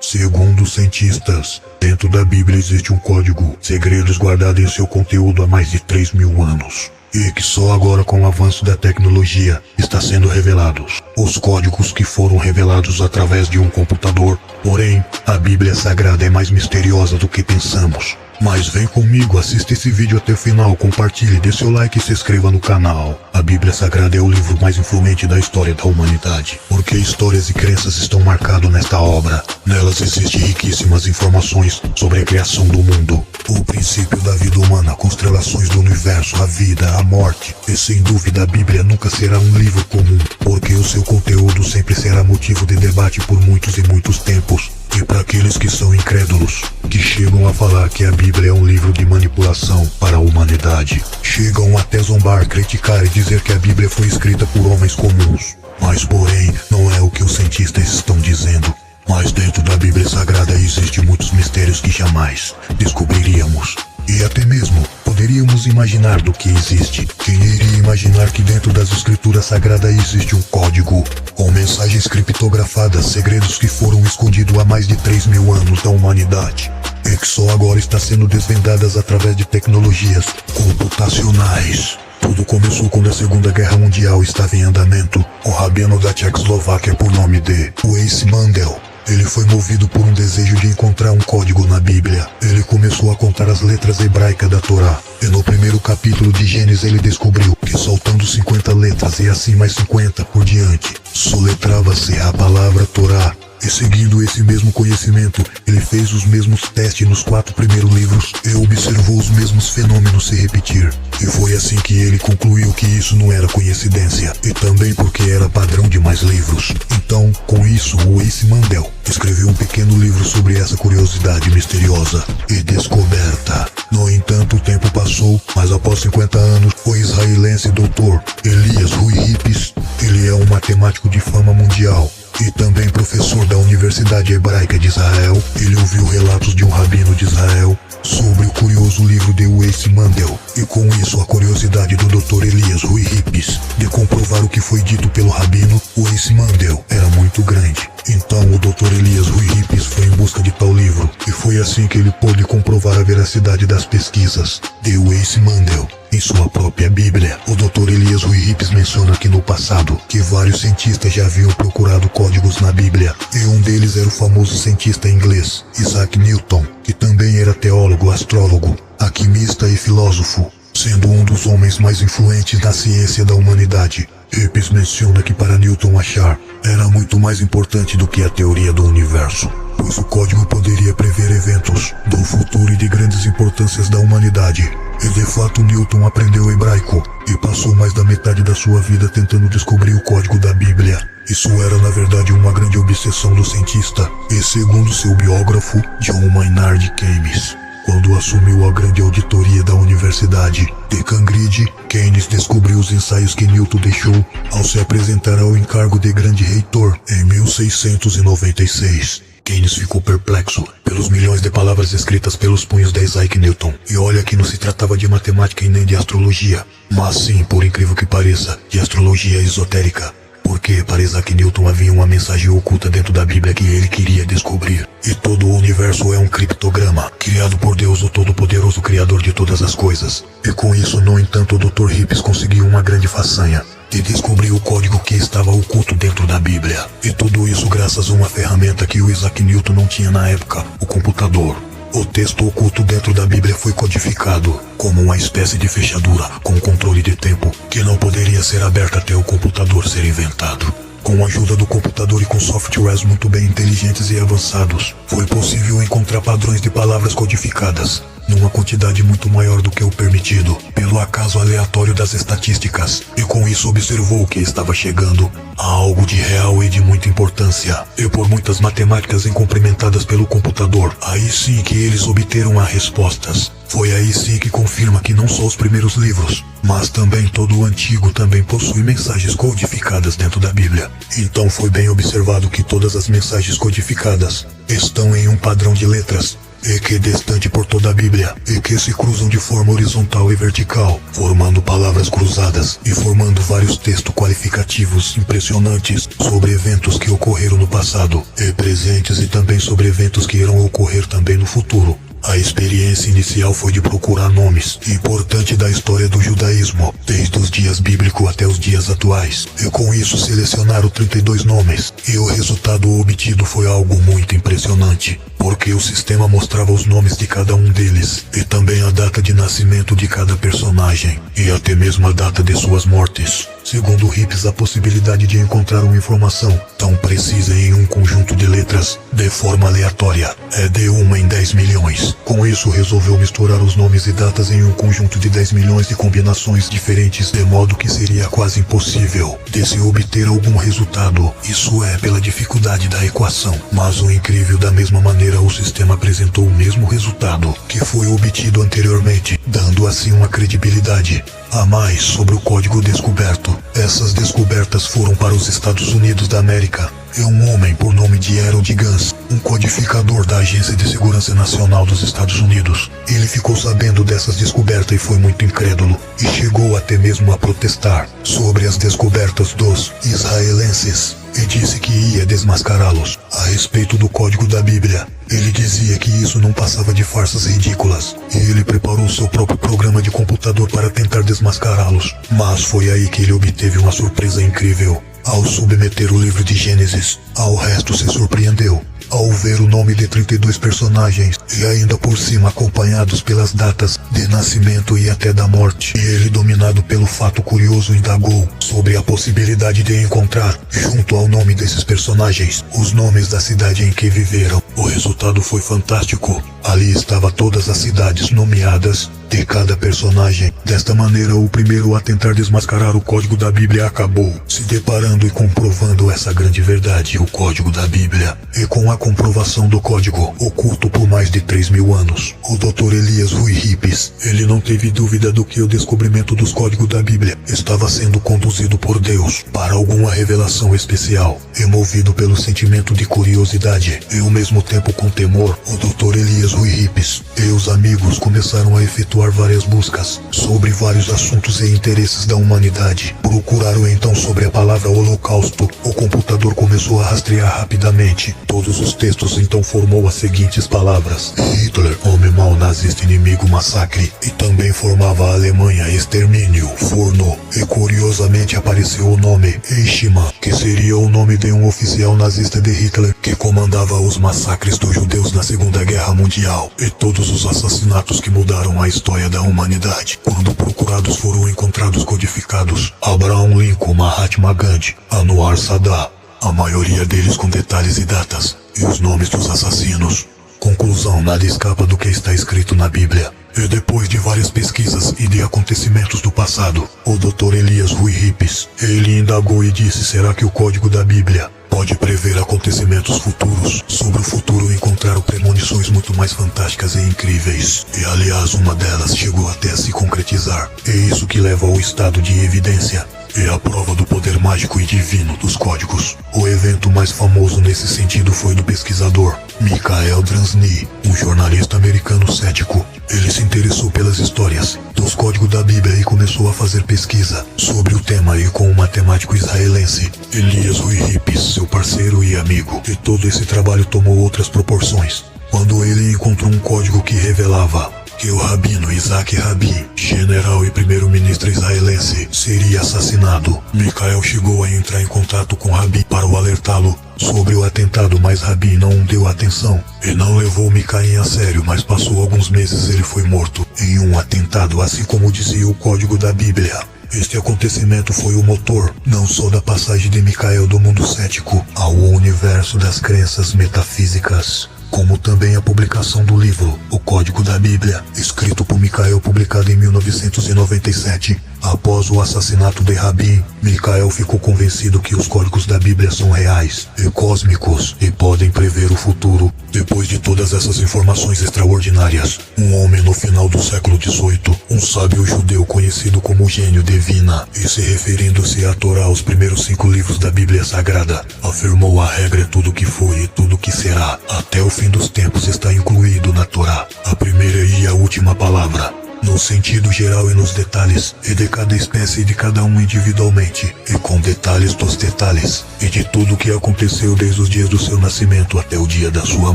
Segundo os cientistas, dentro da Bíblia existe um código, segredos guardados em seu conteúdo há mais de 3.000 anos. E que só agora, com o avanço da tecnologia, está sendo revelados. Os códigos que foram revelados através de um computador. Porém, a Bíblia Sagrada é mais misteriosa do que pensamos. Mas vem comigo, assista esse vídeo até o final, compartilhe, dê seu like e se inscreva no canal. A Bíblia Sagrada é o livro mais influente da história da humanidade, porque histórias e crenças estão marcadas nesta obra. Nelas existem riquíssimas informações sobre a criação do mundo, o princípio da vida humana, constelações do universo, a vida, a morte. E sem dúvida a Bíblia nunca será um livro comum, porque o seu conteúdo sempre será motivo de debate por muitos e muitos tempos. E para aqueles que são incrédulos, que chegam a falar que a Bíblia é um livro de manipulação para a humanidade, chegam até zombar, criticar e dizer que a Bíblia foi escrita por homens comuns. Mas porém, não é o que os cientistas estão dizendo. Mas dentro da Bíblia Sagrada existem muitos mistérios que jamais descobriríamos. E até mesmo poderíamos imaginar do que existe. Quem iria imaginar que dentro das escrituras sagradas existe um código, com mensagens criptografadas, segredos que foram escondidos há mais de 3.000 anos da humanidade, e que só agora está sendo desvendadas através de tecnologias computacionais. Tudo começou quando a Segunda Guerra Mundial estava em andamento. O rabino da Tchecoslováquia, por nome de Weiss Mandel, ele foi movido por um desejo de encontrar um código na Bíblia. Ele começou a contar as letras hebraicas da Torá. E no primeiro capítulo de Gênesis ele descobriu que soltando 50 letras e assim mais 50 por diante, soletrava-se a palavra Torá. E seguindo esse mesmo conhecimento, ele fez os mesmos testes nos 4 primeiros livros e observou os mesmos fenômenos se repetir. E foi assim que ele concluiu que isso não era coincidência, e também porque era padrão de mais livros. Então, com isso, o Weiss Mandel escreveu um pequeno livro sobre essa curiosidade misteriosa e descoberta. No entanto, o tempo passou, mas após 50 anos, o israelense Dr. Elias Rui Rippes, ele é um matemático de fama mundial e também professor da Universidade Hebraica de Israel. Ele ouviu relatos de um rabino de Israel sobre o curioso livro de Weiss Mandel, e com isso a curiosidade do Dr. Elias Rui Rippes de comprovar o que foi dito pelo rabino Weiss Mandel era muito grande. Então o Dr. Elias Rui Rippes foi em busca de tal livro, e foi assim que ele pôde comprovar a veracidade das pesquisas de Weiss Mandel em sua própria Bíblia. O Dr. Elias Rui Rippes menciona que no passado que vários cientistas já haviam procurado códigos na Bíblia, e um deles era o famoso cientista inglês Isaac Newton, que também era teólogo, astrólogo, alquimista e filósofo, sendo um dos homens mais influentes na ciência da humanidade. Rippes menciona que para Newton achar era muito mais importante do que a teoria do universo, pois o código poderia prever eventos do futuro e de grandes importâncias da humanidade. E de fato Newton aprendeu hebraico e passou mais da metade da sua vida tentando descobrir o código da Bíblia. Isso era na verdade uma grande obsessão do cientista, e segundo seu biógrafo John Maynard Keynes, quando assumiu a grande auditoria da Universidade de Cambridge, Keynes descobriu os ensaios que Newton deixou ao se apresentar ao encargo de grande reitor em 1696. Keynes ficou perplexo pelos milhões de palavras escritas pelos punhos de Isaac Newton. E olha que não se tratava de matemática e nem de astrologia, mas sim, por incrível que pareça, de astrologia esotérica. Porque para Isaac Newton havia uma mensagem oculta dentro da Bíblia que ele queria descobrir. E todo o universo é um criptograma, criado por Deus, o Todo-Poderoso Criador de todas as coisas. E com isso, no entanto, o Dr. Rippes conseguiu uma grande façanha de descobrir o código que estava oculto dentro da Bíblia. E tudo isso graças a uma ferramenta que o Isaac Newton não tinha na época, o computador. O texto oculto dentro da Bíblia foi codificado como uma espécie de fechadura com controle de tempo que não poderia ser aberta até o computador ser inventado. Com a ajuda do computador e com softwares muito bem inteligentes e avançados, foi possível encontrar padrões de palavras codificadas numa quantidade muito maior do que o permitido pelo acaso aleatório das estatísticas, e com isso observou que estava chegando a algo de real e de muita importância, e por muitas matemáticas incumprimentadas pelo computador, aí sim que eles obteram as respostas. Foi aí sim que confirma que não só os primeiros livros, mas também todo o Antigo também possui mensagens codificadas dentro da Bíblia. Então foi bem observado que todas as mensagens codificadas estão em um padrão de letras, e que distante por toda a Bíblia, e que se cruzam de forma horizontal e vertical, formando palavras cruzadas e formando vários textos qualificativos impressionantes sobre eventos que ocorreram no passado e presentes e também sobre eventos que irão ocorrer também no futuro. A experiência inicial foi de procurar nomes importantes da história do judaísmo, desde os dias bíblicos até os dias atuais, e com isso selecionaram 32 nomes, e o resultado obtido foi algo muito impressionante, porque o sistema mostrava os nomes de cada um deles, e também a data de nascimento de cada personagem, e até mesmo a data de suas mortes. Segundo Hips, a possibilidade de encontrar uma informação tão precisa em um conjunto de letras de forma aleatória é de 1 em 10 milhões. Com isso, resolveu misturar os nomes e datas em um conjunto de 10 milhões de combinações diferentes, de modo que seria quase impossível de se obter algum resultado. Isso é pela dificuldade da equação. Mas o incrível, da mesma maneira, o sistema apresentou o mesmo resultado que foi obtido anteriormente, dando assim uma credibilidade a mais sobre o código descoberto. Essas descobertas foram para os Estados Unidos da América. E um homem por nome de Harold Gans, um codificador da Agência de Segurança Nacional dos Estados Unidos. Ele ficou sabendo dessas descobertas e foi muito incrédulo, e chegou até mesmo a protestar sobre as descobertas dos israelenses, e disse que ia desmascará-los. A respeito do código da Bíblia, ele dizia que isso não passava de farsas ridículas, e ele preparou seu próprio programa de computador para tentar desmascará-los. Mas foi aí que ele obteve uma surpresa incrível. Ao submeter o livro de Gênesis ao resto, se surpreendeu ao ver o nome de 32 personagens, e ainda por cima acompanhados pelas datas de nascimento e até da morte. E ele, dominado pelo fato curioso, indagou sobre a possibilidade de encontrar, junto ao nome desses personagens, os nomes da cidade em que viveram. O resultado foi fantástico. Ali estava todas as cidades nomeadas de cada personagem. Desta maneira, o primeiro a tentar desmascarar o código da Bíblia acabou se deparando e comprovando essa grande verdade, o código da Bíblia. E com a comprovação do código, oculto por mais de 3.000 anos, o Dr. Elias Rui Hips, ele não teve dúvida do que o descobrimento dos códigos da Bíblia estava sendo conduzido por Deus para alguma revelação especial. E movido pelo sentimento de curiosidade e ao mesmo tempo com temor, o Dr. Elias Rui Hips e os amigos começaram a efetuar várias buscas sobre vários assuntos e interesses da humanidade. Procuraram então sobre a palavra holocausto. O computador começou a rastrear rapidamente todos os textos, então formou as seguintes palavras: Hitler, homem mau, nazista, inimigo, massacre. E também formava a Alemanha, extermínio, forno. E curiosamente apareceu o nome Eichmann, que seria o nome de um oficial nazista de Hitler que comandava os massacres dos judeus na Segunda Guerra Mundial e todos os assassinatos que mudaram a história da humanidade. Quando procurados, foram encontrados codificados Abraham Lincoln, Mahatma Gandhi, Anwar Sadat, a maioria deles com detalhes e datas, e os nomes dos assassinos. Conclusão: nada escapa do que está escrito na Bíblia. E depois de várias pesquisas e de acontecimentos do passado, o Dr. Elias Rui Hips, ele indagou e disse: será que o código da Bíblia pode prever acontecimentos futuros? Sobre o futuro encontraram premonições muito mais fantásticas e incríveis, e aliás uma delas chegou até a se concretizar. É isso que leva ao estado de evidência. É a prova do poder mágico e divino dos códigos. O evento mais famoso nesse sentido foi do pesquisador Michael Dransny, um jornalista americano cético. Ele se interessou pelas histórias dos códigos da Bíblia e começou a fazer pesquisa sobre o tema, e com o matemático israelense Elias Rui Hips, seu parceiro e amigo. E todo esse trabalho tomou outras proporções quando ele encontrou um código que revelava que o rabino Isaac Rabin, general e primeiro-ministro israelense, seria assassinado. Michael chegou a entrar em contato com Rabin para o alertá-lo sobre o atentado, mas Rabin não deu atenção e não levou Michael a sério, mas passou alguns meses ele foi morto em um atentado, assim como dizia o código da Bíblia. Este acontecimento foi o motor não só da passagem de Michael do mundo cético ao universo das crenças metafísicas, como também a publicação do livro O Código da Bíblia, escrito por Michael, publicado em 1997. Após o assassinato de Rabin, Michael ficou convencido que os códigos da Bíblia são reais e cósmicos e podem prever o futuro. E Depois de todas essas informações extraordinárias, um homem no final do século XVIII, um sábio judeu conhecido como Gênio Divina, e se referindo-se à Torá, os primeiros 5 livros da Bíblia Sagrada, afirmou: a regra é tudo que foi e tudo que será. Até o fim dos tempos está incluído na Torá, a primeira e a última palavra. No sentido geral e nos detalhes, e de cada espécie e de cada um individualmente, e com detalhes dos detalhes, e de tudo o que aconteceu desde os dias do seu nascimento até o dia da sua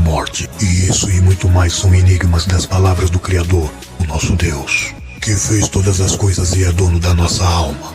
morte. E isso e muito mais são enigmas das palavras do Criador, o nosso Deus, que fez todas as coisas e é dono da nossa alma.